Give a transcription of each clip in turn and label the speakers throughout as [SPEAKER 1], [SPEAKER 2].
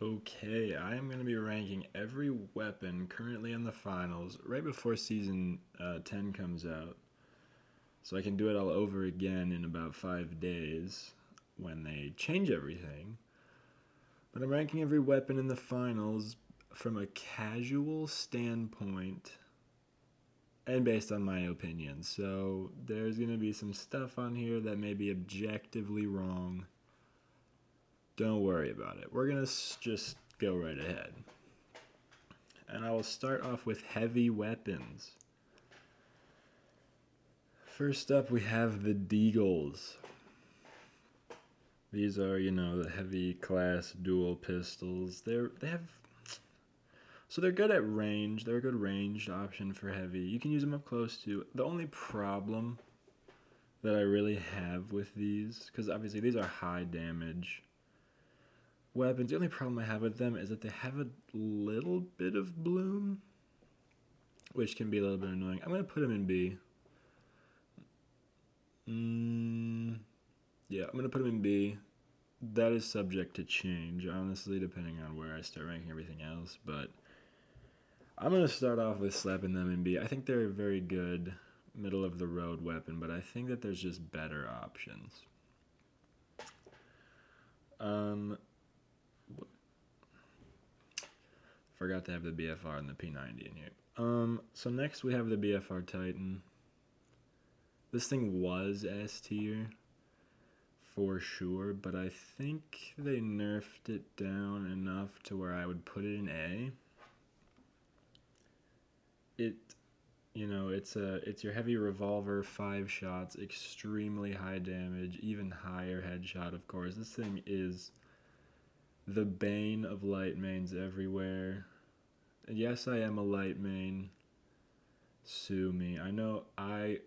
[SPEAKER 1] Okay, I am going to be ranking every weapon currently in the finals right before season 10 comes out. So I can do it all over again in about 5 days when they change everything. But I'm ranking every weapon in the finals from a casual standpoint and based on my opinion. So there's going to be some stuff on here that may be objectively wrong. Don't worry about it. We're going to just go right ahead. And I will start off with heavy weapons. First up, we have the Deagles. These are, the heavy class dual pistols. They're good at range. They're a good ranged option for heavy. You can use them up close too. The only problem that I really have with these, because obviously these are high damage weapons. The only problem I have with them is that they have a little bit of bloom, which can be a little bit annoying. I'm going to put them in B. Yeah, I'm going to put them in B. That is subject to change, honestly, depending on where I start ranking everything else. But I'm going to start off with slapping them in B. I think they're a very good middle of the road weapon, but I think that there's just better options. Forgot to have the BFR and the P90 in here. So next we have the BFR Titan. This thing was S tier for sure, but I think they nerfed it down enough to where I would put it in A. It's your heavy revolver, 5 shots, extremely high damage, even higher headshot, of course. This thing is the bane of light mains everywhere. And yes, I am a light main. Sue me. Hey,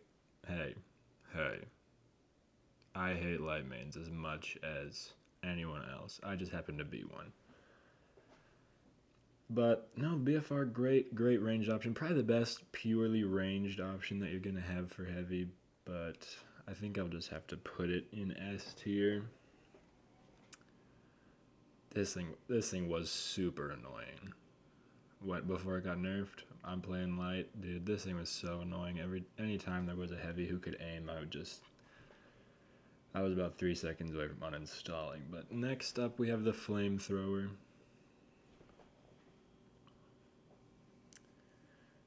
[SPEAKER 1] I hate light mains as much as anyone else. I just happen to be one. But no, BFR, great range option. Probably the best purely ranged option that you're going to have for heavy, but I think I'll just have to put it in S tier. This thing was super annoying. Before it got nerfed, I'm playing light. Dude, this thing was so annoying. Anytime there was a heavy who could aim, I was about 3 seconds away from uninstalling. But next up, we have the flamethrower.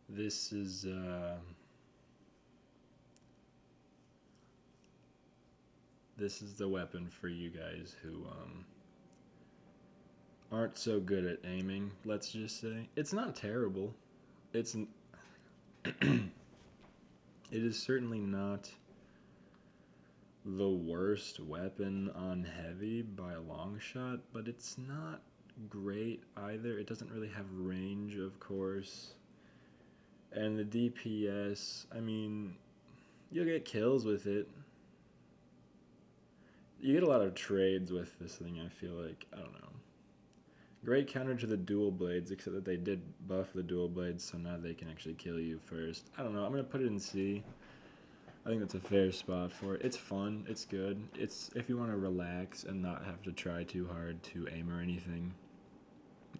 [SPEAKER 1] This is the weapon for you guys who aren't so good at aiming. Let's just say it's not terrible. It is certainly not the worst weapon on heavy by a long shot, but it's not great either. It doesn't really have range, of course. And the DPS, you'll get kills with it. You get a lot of trades with this thing, I feel like. I don't know. Great counter to the dual blades, except that they did buff the dual blades, so now they can actually kill you first. I don't know. I'm going to put it in C. I think that's a fair spot for it. It's fun. It's good. It's if you want to relax and not have to try too hard to aim or anything,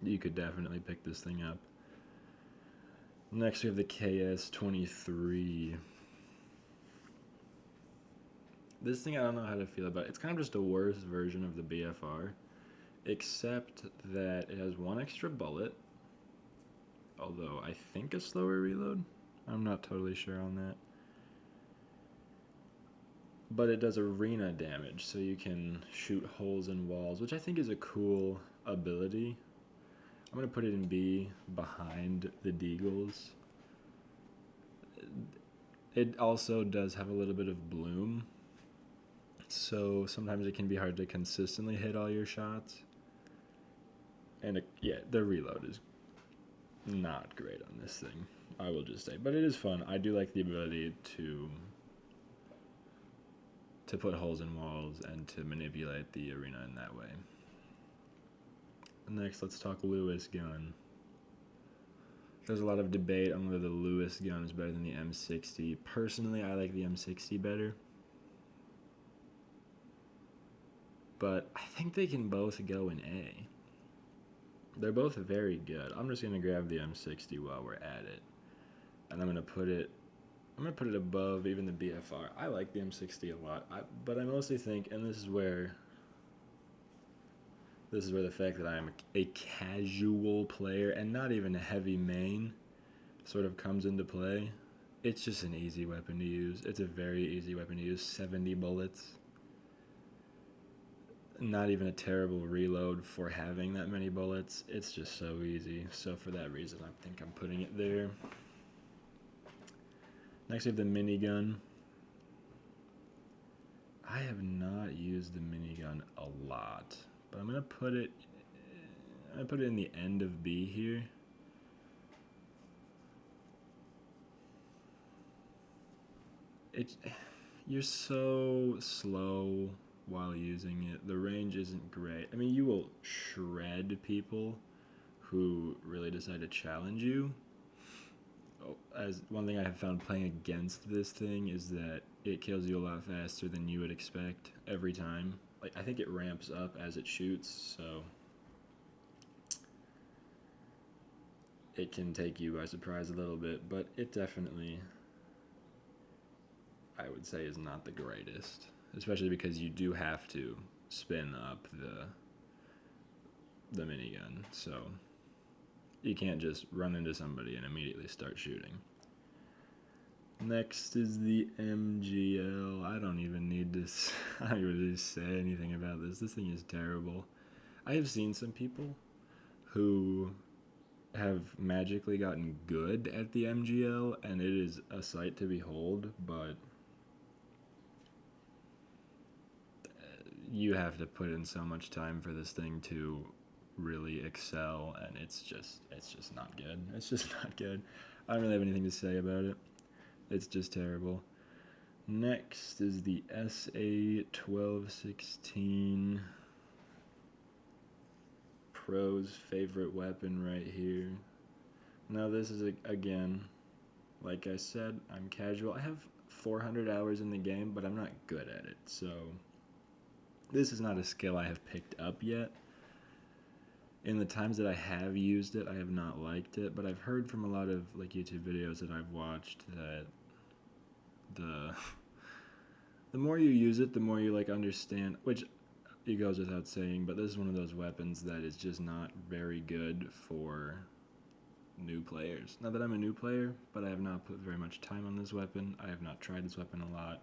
[SPEAKER 1] you could definitely pick this thing up. Next, we have the KS-23. This thing I don't know how to feel about. It's kind of just a worse version of the BFR, except that it has one extra bullet, although I think a slower reload. I'm not totally sure on that. But it does arena damage, so you can shoot holes in walls, which I think is a cool ability. I'm going to put it in B behind the Deagles. It also does have a little bit of bloom, so sometimes it can be hard to consistently hit all your shots. And the reload is not great on this thing, I will just say. But it is fun. I do like the ability to put holes in walls and to manipulate the arena in that way. Next, let's talk Lewis gun. There's a lot of debate on whether the Lewis gun is better than the M60. Personally, I like the M60 better. But I think they can both go in A. They're both very good. I'm just gonna grab the M60 while we're at it, and I'm gonna put it above even the BFR. I like the M60 a lot, but I mostly think, and this is where the fact that I'm a casual player and not even a heavy main sort of comes into play. It's just an easy weapon to use. It's a very easy weapon to use. 70 bullets. Not even a terrible reload for having that many bullets. It's just so easy. So for that reason, I think I'm putting it there. Next, we have the minigun. I have not used the minigun a lot, but I'm gonna put it in the end of B here. You're so slow while using it. The range isn't great. I mean, you will shred people who really decide to challenge you. As one thing I have found playing against this thing is that it kills you a lot faster than you would expect every time. Like, I think it ramps up as it shoots, so it can take you by surprise a little bit, but it definitely, I would say, is not the greatest, especially because you do have to spin up the minigun, so you can't just run into somebody and immediately start shooting. Next is the MGL. I don't even need to say anything about this. This thing is terrible. I have seen some people who have magically gotten good at the MGL, and it is a sight to behold, but you have to put in so much time for this thing to really excel, and it's just not good. It's just not good. I don't really have anything to say about it. It's just terrible. Next is the SA-1216. Pro's favorite weapon right here. Now this is, again, like I said, I'm casual. I have 400 hours in the game, but I'm not good at it, so this is not a skill I have picked up yet. In the times that I have used it, I have not liked it, but I've heard from a lot of like YouTube videos that I've watched that the more you use it, the more you like understand, which it goes without saying, but this is one of those weapons that is just not very good for new players. Not that I'm a new player, but I have not put very much time on this weapon. I have not tried this weapon a lot.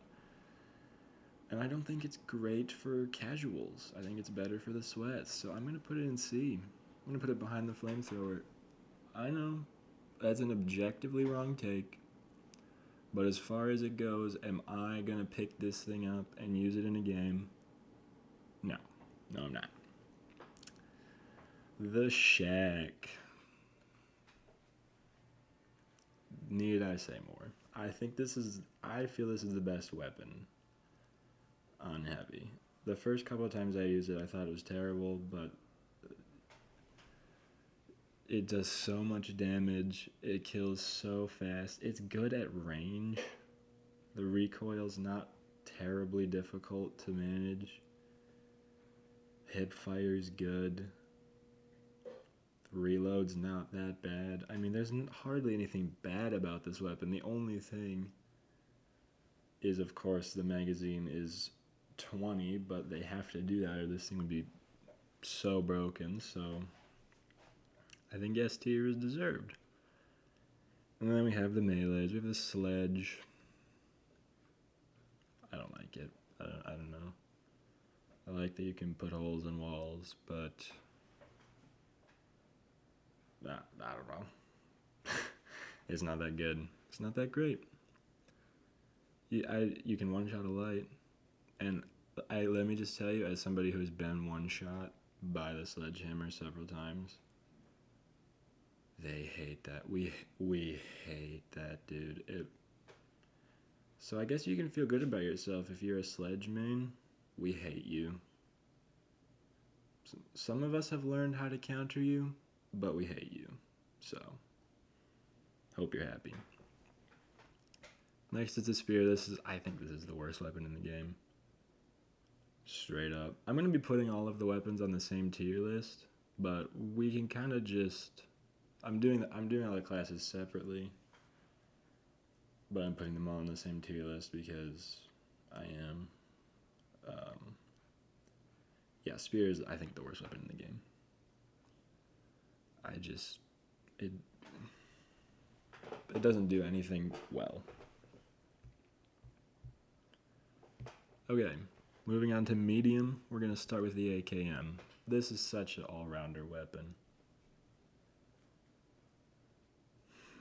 [SPEAKER 1] And I don't think it's great for casuals. I think it's better for the sweats. So I'm going to put it in C. I'm going to put it behind the flamethrower. I know that's an objectively wrong take. But as far as it goes, am I going to pick this thing up and use it in a game? No. No, I'm not. The Shack. Need I say more? I feel this is the best weapon on heavy. The first couple of times I used it, I thought it was terrible, but it does so much damage. It kills so fast. It's good at range. The recoil's not terribly difficult to manage. Hip fire's good. The reload's not that bad. I mean, there's hardly anything bad about this weapon. The only thing is, of course, the magazine is 20, but they have to do that or this thing would be so broken, so I think S tier is deserved. And then we have the melees. We have the sledge. I don't like it. I don't know. I like that you can put holes in walls, but I don't know. It's not that good. It's not that great. You can one-shot a light, and let me just tell you, as somebody who's been one-shot by the sledgehammer several times, they hate that. We hate that, dude. So I guess you can feel good about yourself if you're a sledge main. We hate you. Some of us have learned how to counter you, but we hate you. So, hope you're happy. Next is the spear. I think this is the worst weapon in the game. Straight up. I'm going to be putting all of the weapons on the same tier list, but we can kind of just. I'm doing all the classes separately, but I'm putting them all in the same tier list because I am. Um, yeah, spear is I think the worst weapon in the game. I just it it doesn't do anything well. Okay, moving on to medium, we're gonna start with the AKM. This is such an all-rounder weapon.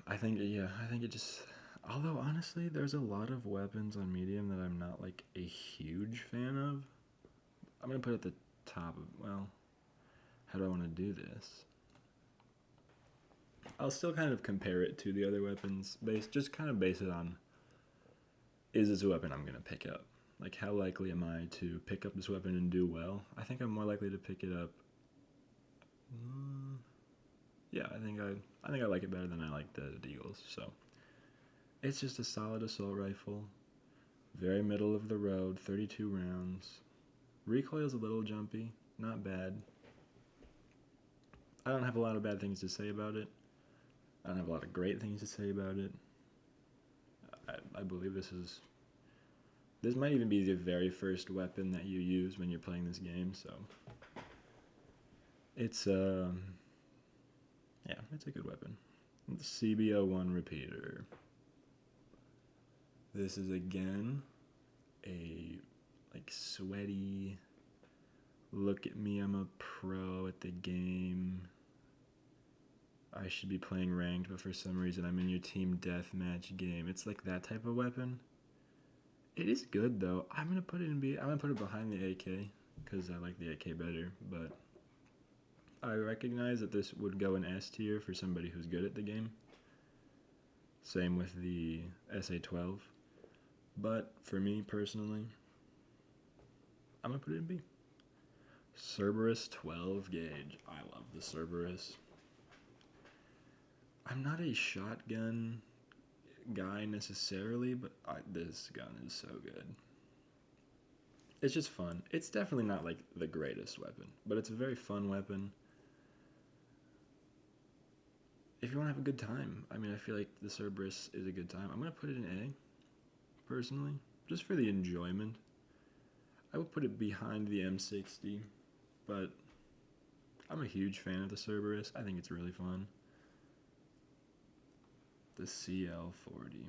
[SPEAKER 1] I think it just. Although honestly, there's a lot of weapons on medium that I'm not like a huge fan of. I'm gonna put at the top of. Well, how do I want to do this? I'll still kind of compare it to the other weapons, just kind of base it on. Is this a weapon I'm gonna pick up? Like, how likely am I to pick up this weapon and do well? I think I'm more likely to pick it up. Yeah, I think I like it better than I like the Eagles. So it's just a solid assault rifle, very middle of the road, 32 rounds. Recoil's a little jumpy, not bad. I don't have a lot of bad things to say about it. I don't have a lot of great things to say about it. I believe this might even be the very first weapon that you use when you're playing this game. So it's yeah, it's a good weapon. The CB01 repeater. This is again a like sweaty. Look at me, I'm a pro at the game. I should be playing ranked, but for some reason I'm in your team deathmatch game. It's like that type of weapon. It is good though. I'm gonna put it in B. I'm gonna put it behind the AK because I like the AK better. But I recognize that this would go in S tier for somebody who's good at the game. Same with the SA-12. But for me personally, I'm gonna put it in B. Cerberus 12 gauge. I love the Cerberus. I'm not a shotgun guy necessarily, but this gun is so good. It's just fun. It's definitely not like the greatest weapon, but it's a very fun weapon. If you want to have a good time, I mean, I feel like the Cerberus is a good time. I'm gonna put it in A, personally, just for the enjoyment. I would put it behind the M60, but I'm a huge fan of the Cerberus. I think it's really fun. The CL40.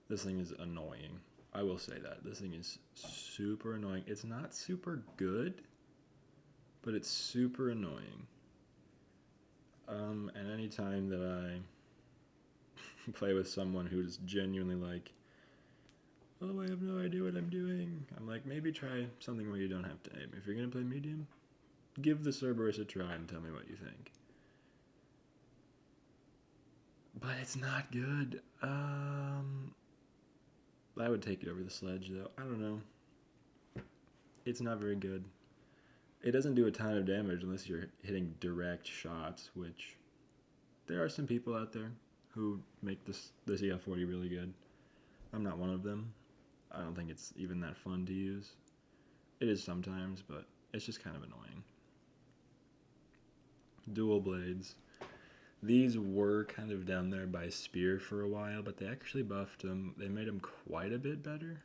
[SPEAKER 1] This thing is annoying. I will say that. This thing is super annoying. It's not super good, but it's super annoying. And any time that I play with someone who's genuinely like, oh, I have no idea what I'm doing, I'm like, maybe try something where you don't have to aim. If you're gonna play medium, give the Cerberus a try and tell me what you think. But it's not good. I would take it over the sledge though. I don't know. It's not very good. It doesn't do a ton of damage unless you're hitting direct shots, which there are some people out there who make the CL40 really good. I'm not one of them. I don't think it's even that fun to use. It is sometimes, but it's just kind of annoying. Dual blades. These were kind of down there by spear for a while, but they actually buffed them. They made them quite a bit better.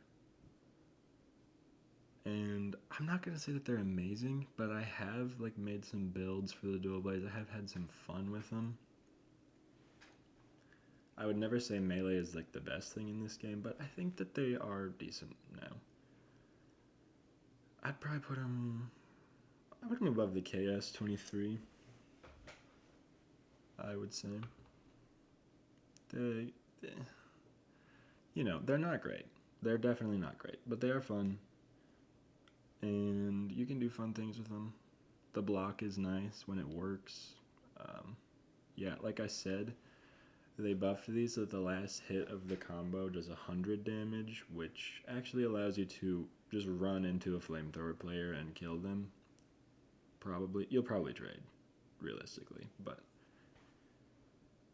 [SPEAKER 1] And I'm not gonna say that they're amazing, but I have like made some builds for the dual blades. I have had some fun with them. I would never say melee is like the best thing in this game, but I think that they are decent now. I'd probably put them above the KS-23. I would say. They, they're not great. They're definitely not great, but they are fun. And you can do fun things with them. The block is nice when it works. Yeah, like I said, they buffed these so that the last hit of the combo does 100 damage, which actually allows you to just run into a flamethrower player and kill them. You'll probably trade, realistically, but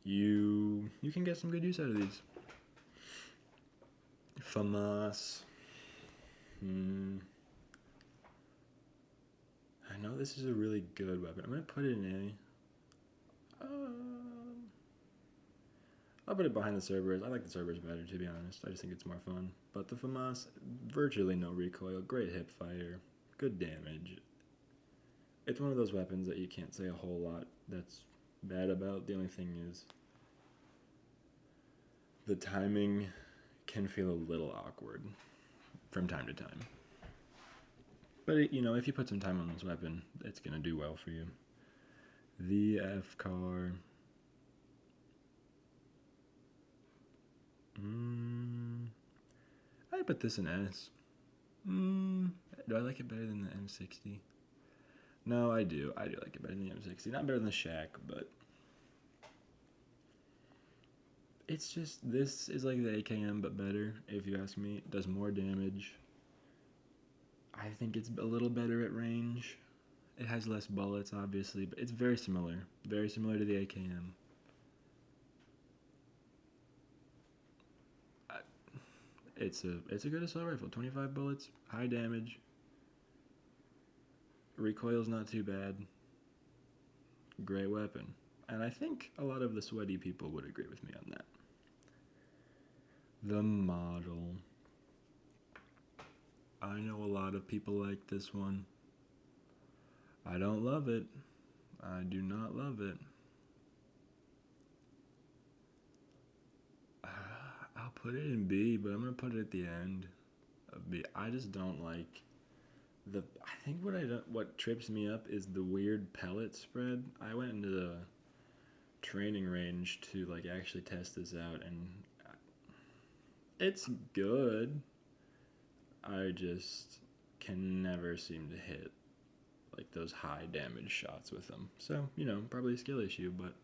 [SPEAKER 1] you can get some good use out of these. FAMAS. this is a really good weapon. I'm going to put it in A. I'll put it behind the Cerberus. I like the Cerberus better, to be honest. I just think it's more fun. But the FAMAS, virtually no recoil, great hip fire, good damage. It's one of those weapons that you can't say a whole lot that's bad about. The only thing is the timing can feel a little awkward from time to time. But, if you put some time on this weapon, it's going to do well for you. The F car. I put this in S. Do I like it better than the M60? No, I do. I do like it better than the M60. Not better than the Shack, but it's just, this is like the AKM, but better, if you ask me. It does more damage. I think it's a little better at range. It has less bullets, obviously, but it's very similar. Very similar to the AKM. It's a good assault rifle. 25 bullets, high damage. Recoil's not too bad. Great weapon. And I think a lot of the sweaty people would agree with me on that. The model. I know a lot of people like this one. I don't love it. I do not love it. I'll put it in B, but I'm going to put it at the end of B. I just don't like I think what trips me up is the weird pellet spread. I went into the training range to actually test this out, and it's good. I just can never seem to hit those high damage shots with them. So, probably a skill issue, but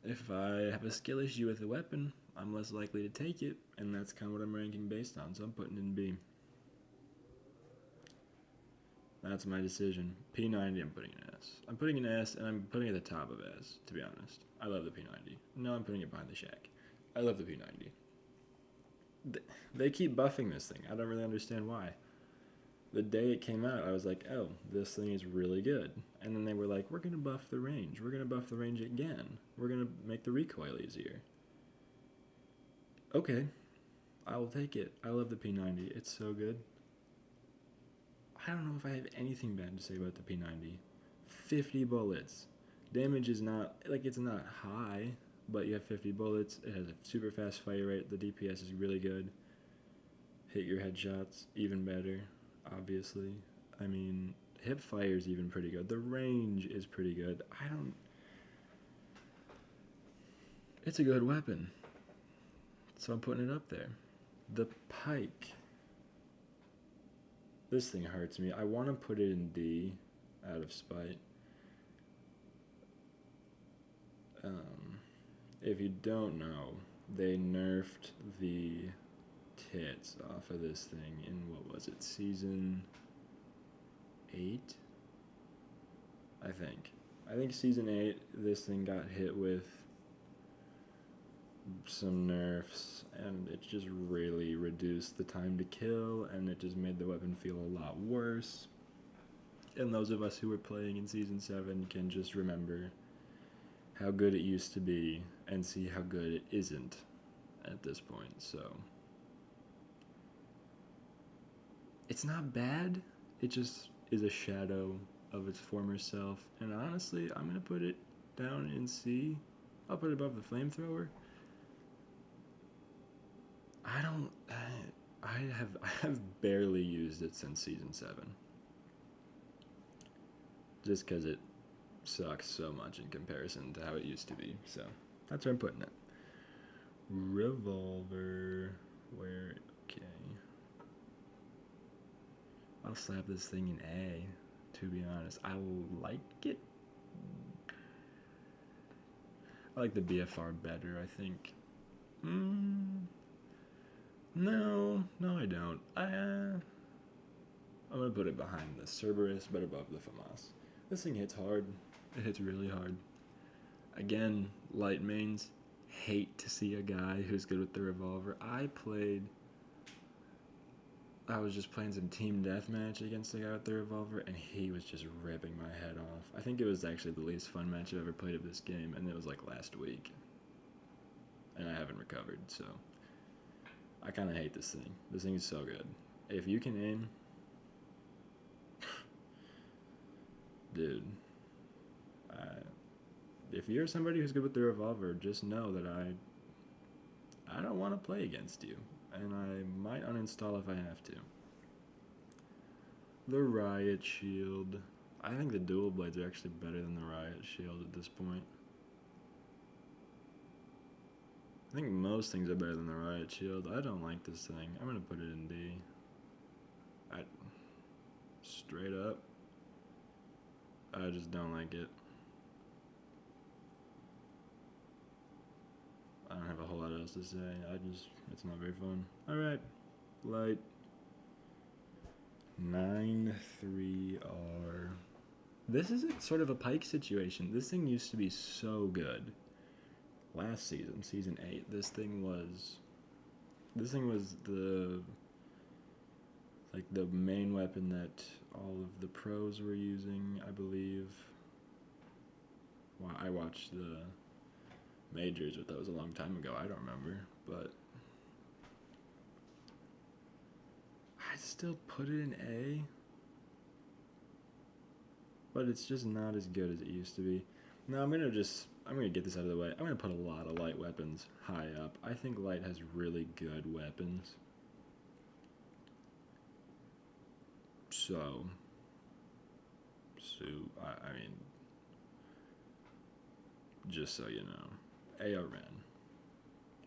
[SPEAKER 1] if I have a skill issue with a weapon, I'm less likely to take it, and that's kind of what I'm ranking based on, so I'm putting it in B. That's my decision. P90, I'm putting in S. I'm putting in S, and I'm putting it at the top of S, to be honest. I love the P90. No, I'm putting it behind the Shack. I love the P90. They keep buffing this thing. I don't really understand why. The day it came out, I was like, oh, this thing is really good. And then they were like, we're going to buff the range. We're going to buff the range again. We're going to make the recoil easier. Okay, I will take it. I love the P90. It's so good. I don't know if I have anything bad to say about the P90. 50 bullets. Damage is not, it's not high, but you have 50 bullets. It has a super fast fire rate. The DPS is really good. Hit your headshots, even better, obviously. I mean, hip fire is even pretty good. The range is pretty good. It's a good weapon. So I'm putting it up there. The pike. This thing hurts me. I want to put it in D out of spite. If you don't know, they nerfed the tits off of this thing in, what was it, season 8? I think season 8, this thing got hit with some nerfs, and it just really reduced the time to kill, and it just made the weapon feel a lot worse. And those of us who were playing in season 7 can just remember how good it used to be and see how good it isn't at this point. So it's not bad, it just is a shadow of its former self. And honestly, I'm gonna put it down in C. I'll put it above the flamethrower. I have barely used it since season 7. Just because it sucks so much in comparison to how it used to be. So that's where I'm putting it. Revolver. Okay. I'll slap this thing in A, to be honest. I like it. I like the BFR better, I think. No, I don't. I'm gonna put it behind the Cerberus, but above the FAMAS. This thing hits hard. It hits really hard. Again, light mains hate to see a guy who's good with the revolver. I played I was just playing some team deathmatch against the guy with the revolver, and he was just ripping my head off. I think it was actually the least fun match I've ever played of this game, and it was like last week. And I haven't recovered, so I kind of hate this thing. This thing is so good. If you can aim, dude, I, if you're somebody who's good with the revolver, just know that I don't want to play against you, and I might uninstall if I have to. The riot shield. I think the dual blades are actually better than the riot shield at this point. I think most things are better than the riot shield. I don't like this thing. I'm gonna put it in D. Straight up, I just don't like it. I don't have a whole lot else to say. It's not very fun. Alright, light. 9-3R. This is sort of a Pike situation. This thing used to be so good. Last season, season 8, this thing was the main weapon that all of the pros were using, I believe. Well, I watched the majors, but that was a long time ago. I don't remember, but I'd still put it in A. But it's just not as good as it used to be. Now I'm gonna get this out of the way. I'm gonna put a lot of light weapons high up. I think light has really good weapons. So I mean, just so you know, ARN,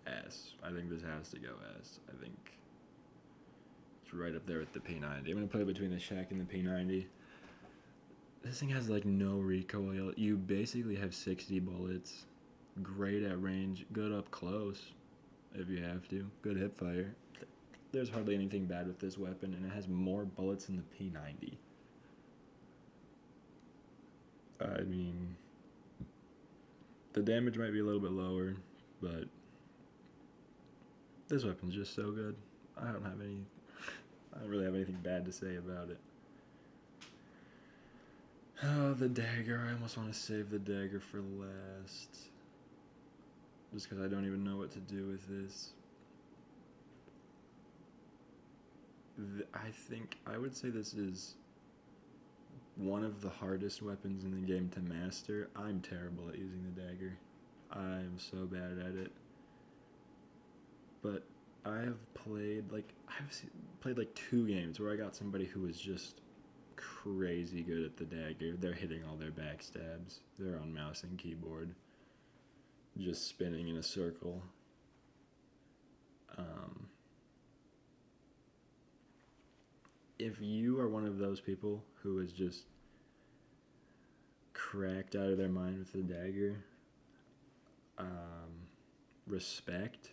[SPEAKER 1] S. I think this has to go S. I think it's right up there with the P90. I'm gonna put it between the Shack and the P90. This thing has like no recoil. You basically have 60 bullets. Great at range. Good up close if you have to. Good hip fire. There's hardly anything bad with this weapon, and it has more bullets than the P90. I mean, the damage might be a little bit lower, but this weapon's just so good. I don't really have anything bad to say about it. Oh, the dagger. I almost want to save the dagger for last. Just because I don't even know what to do with this. I would say this is one of the hardest weapons in the game to master. I'm terrible at using the dagger. I'm so bad at it. But I've played like 2 games where I got somebody who was just crazy good at the dagger. They're hitting all their backstabs. They're on mouse and keyboard, just spinning in a circle. If you are one of those people who is just cracked out of their mind with the dagger, respect.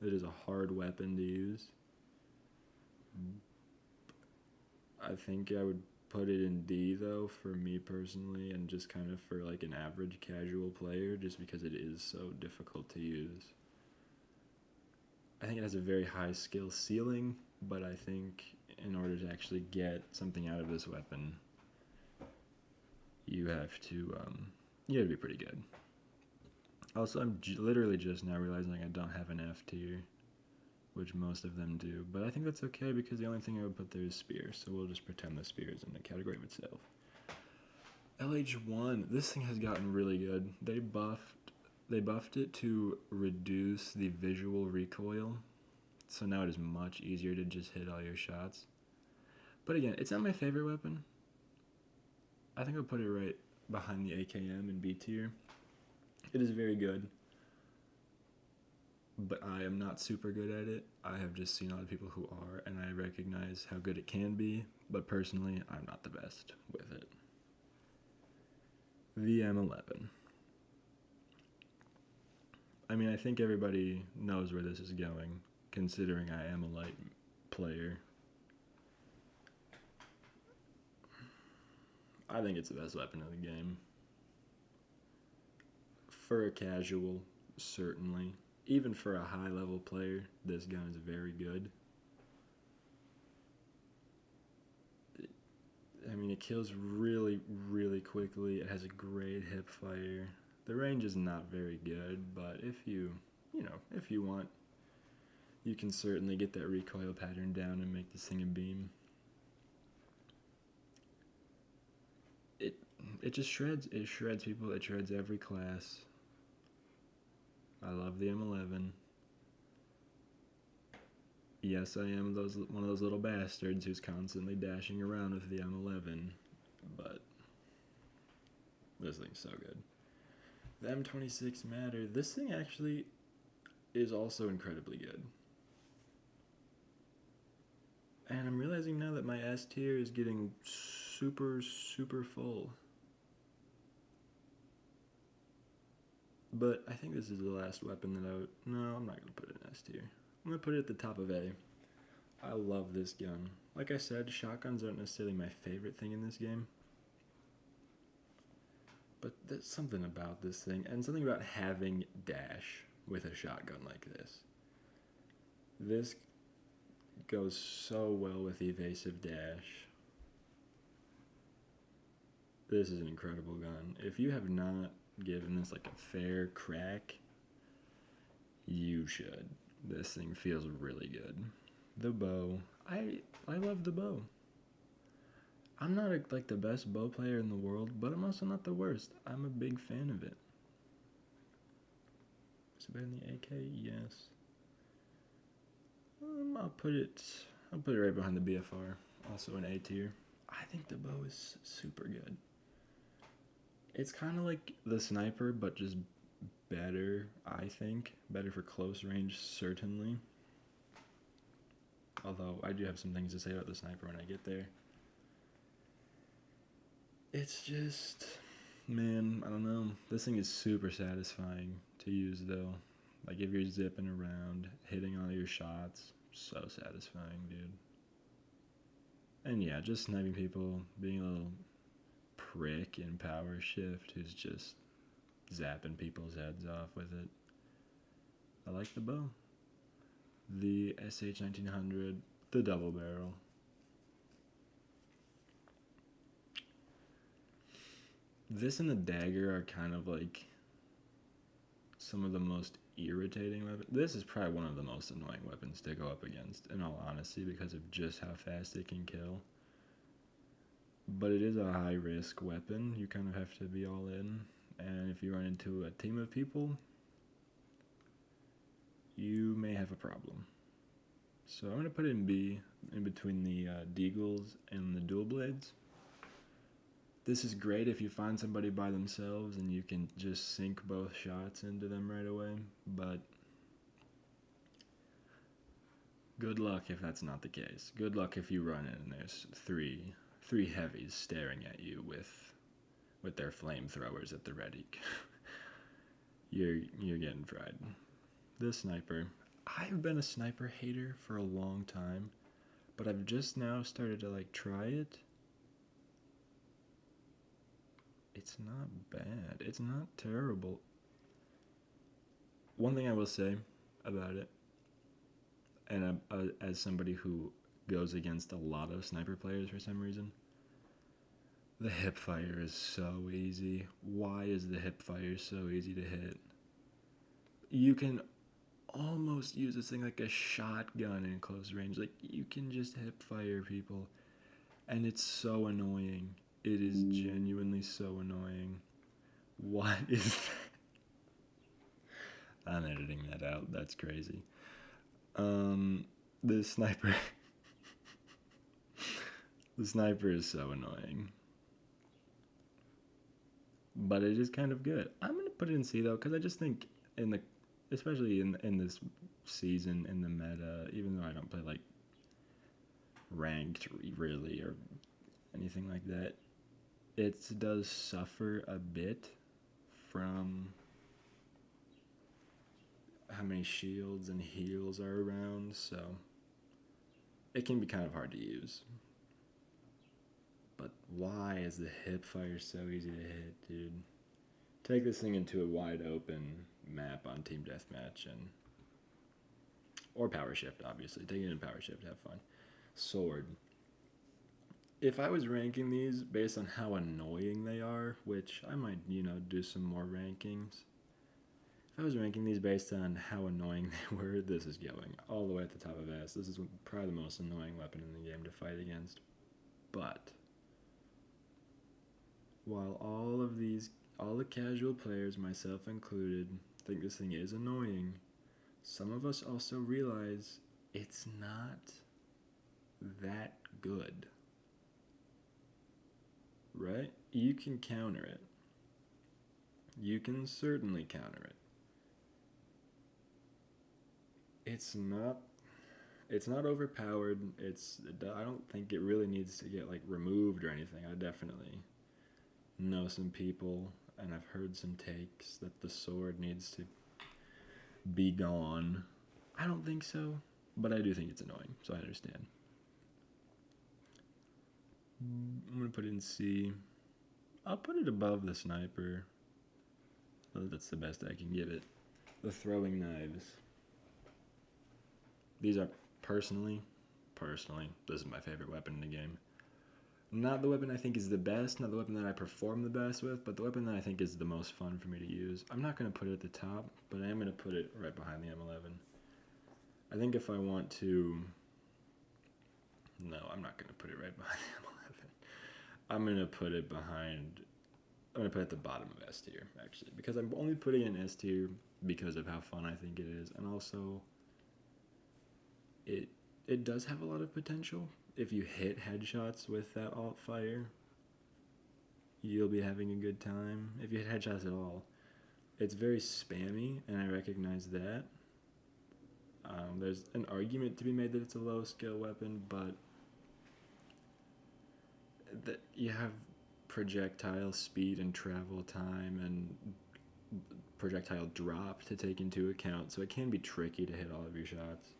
[SPEAKER 1] It is a hard weapon to use. I think I would put it in D though for me personally, and just kind of for like an average casual player, just because it is so difficult to use. I think it has a very high skill ceiling, but I think in order to actually get something out of this weapon, you have to be pretty good. Also, I'm literally just now realizing I don't have an F tier, which most of them do, but I think that's okay because the only thing I would put there is spear, so we'll just pretend the spear is in the category of itself. LH1, this thing has gotten really good. They buffed it to reduce the visual recoil, so now it is much easier to just hit all your shots. But again, it's not my favorite weapon. I think I'll put it right behind the AKM in B tier. It is very good, but I am not super good at it. I have just seen other people who are, and I recognize how good it can be, but personally, I'm not the best with it. The M11. I mean, I think everybody knows where this is going, considering I am a light player. I think it's the best weapon in the game. For a casual, certainly. Even for a high-level player, this gun is very good. it kills really, really quickly. It has a great hip fire. The range is not very good, but if if you want, you can certainly get that recoil pattern down and make this thing a beam. It just shreds. It shreds people. It shreds every class. I love the M11. Yes, I am one of those little bastards who's constantly dashing around with the M11, but this thing's so good. The M26 Matter. This thing actually is also incredibly good. And I'm realizing now that my S tier is getting super, super full. But I think this is the last weapon that No, I'm not going to put it in S tier. I'm going to put it at the top of A. I love this gun. Like I said, shotguns aren't necessarily my favorite thing in this game. But there's something about this thing, and something about having dash with a shotgun like this. This goes so well with evasive dash. This is an incredible gun. If you have not given this like a fair crack, you should. This thing feels really good. The bow. I love the bow. I'm not like the best bow player in the world, but I'm also not the worst. I'm a big fan of it. Is it better than the AK? Yes. I'll put it right behind the BFR. Also an A tier. I think the bow is super good. It's kind of like the sniper, but just better, I think. Better for close range, certainly. Although, I do have some things to say about the sniper when I get there. It's just, man, I don't know. This thing is super satisfying to use, though. Like, if you're zipping around, hitting all your shots, so satisfying, dude. And yeah, just sniping people, being a little prick in power shift who's just zapping people's heads off with it. I like the bow. The SH-1900, the double barrel. This and the dagger are kind of like some of the most irritating weapons. This is probably one of the most annoying weapons to go up against, in all honesty, because of just how fast it can kill. But it is a high-risk weapon. You kind of have to be all in. And if you run into a team of people, you may have a problem. So I'm going to put it in B, in between the Deagles and the dual blades. This is great if you find somebody by themselves and you can just sink both shots into them right away, but good luck if that's not the case. Good luck if you run in and there's three heavies staring at you with their flamethrowers at the ready. You're getting fried. The sniper. I've been a sniper hater for a long time, but I've just now started to like try it. It's not bad. It's not terrible. One thing I will say about it, and as somebody who goes against a lot of sniper players for some reason, the hip fire is so easy. Why is the hip fire so easy to hit? You can almost use this thing like a shotgun in close range. Like, you can just hip fire people, and it's so annoying. It is genuinely so annoying. What is that? I'm editing that out. That's crazy. The sniper. The sniper is so annoying. But it is kind of good. I'm gonna put it in C though, because I just think especially in this season in the meta, even though I don't play like ranked really or anything like that, it does suffer a bit from how many shields and heals are around, so it can be kind of hard to use. But why is the hip fire so easy to hit, dude? Take this thing into a wide open map on Team Deathmatch or Power Shift, obviously. Take it in Power Shift, have fun. Sword. if I was ranking these based on how annoying they are, which I might, do some more rankings. If I was ranking these based on how annoying they were, this is going all the way at the top of S. This is probably the most annoying weapon in the game to fight against. But while all the casual players, myself included, think this thing is annoying, some of us also realize it's not that good. Right? You can counter it. You can certainly counter it. It's not overpowered. I don't think it really needs to get like removed or anything. I definitely know some people and I've heard some takes that the sword needs to be gone. I don't think so, but I do think it's annoying, so I understand. I'm gonna put it in C. I'll put it above the sniper. That's the best I can give it. The throwing knives. These are personally, this is my favorite weapon in the game. Not the weapon I think is the best, not the weapon that I perform the best with, but the weapon that I think is the most fun for me to use. I'm not going to put it at the top, but I am going to put it right behind the M11. I think if I want to... No, I'm not going to put it right behind the M11. I'm going to put it behind... I'm going to put it at the bottom of S tier, actually, because I'm only putting it in S tier because of how fun I think it is, and also it does have a lot of potential. If you hit headshots with that alt fire, you'll be having a good time. If you hit headshots at all, it's very spammy, and I recognize that. There's an argument to be made that it's a low skill weapon, but that you have projectile speed and travel time and projectile drop to take into account, so it can be tricky to hit all of your shots.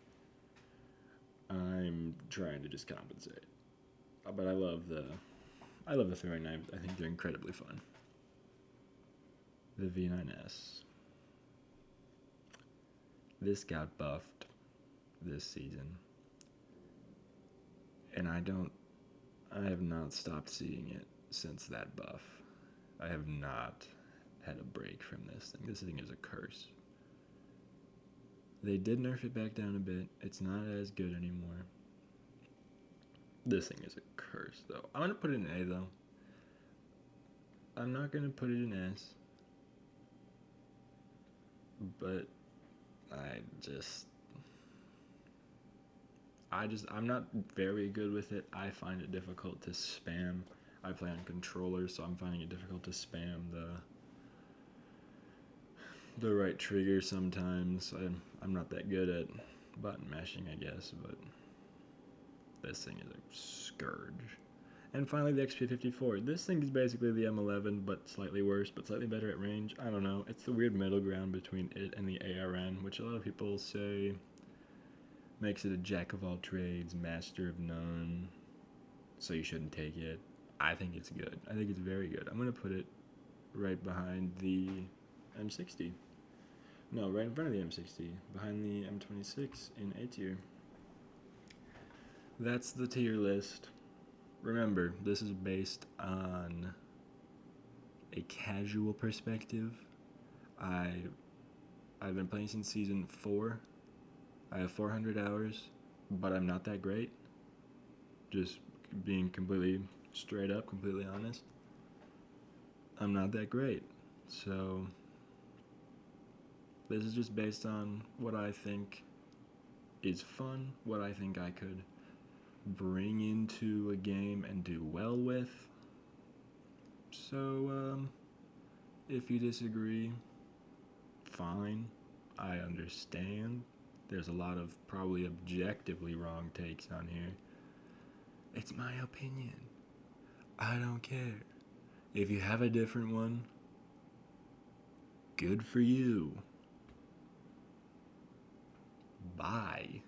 [SPEAKER 1] I'm trying to just compensate, but I love the throwing knives. I think they're incredibly fun. The V9S. This got buffed this season, and I have not stopped seeing it since that buff. I have not had a break from this thing. This thing is a curse. They did nerf it back down a bit. It's not as good anymore. This thing is a curse, though. I'm going to put it in A, though. I'm not going to put it in S. But I'm not very good with it. I find it difficult to spam. I play on controller, so I'm finding it difficult to spam the right trigger sometimes. I'm not that good at button mashing, I guess, but this thing is a scourge. And finally, the XP54. This thing is basically the M11, but slightly worse, but slightly better at range. I don't know. It's the weird middle ground between it and the ARN, which a lot of people say makes it a jack of all trades, master of none, so you shouldn't take it. I think it's good. I think it's very good. I'm going to put it right behind the M60. No, right in front of the M60, behind the M26 in A tier. That's the tier list. Remember, this is based on a casual perspective. I've been playing since season 4. I have 400 hours, but I'm not that great. Just being completely straight up, completely honest. I'm not that great. So this is just based on what I think is fun, what I think I could bring into a game and do well with. So, if you disagree, fine. I understand. There's a lot of probably objectively wrong takes on here. It's my opinion. I don't care. If you have a different one, good for you. Bye.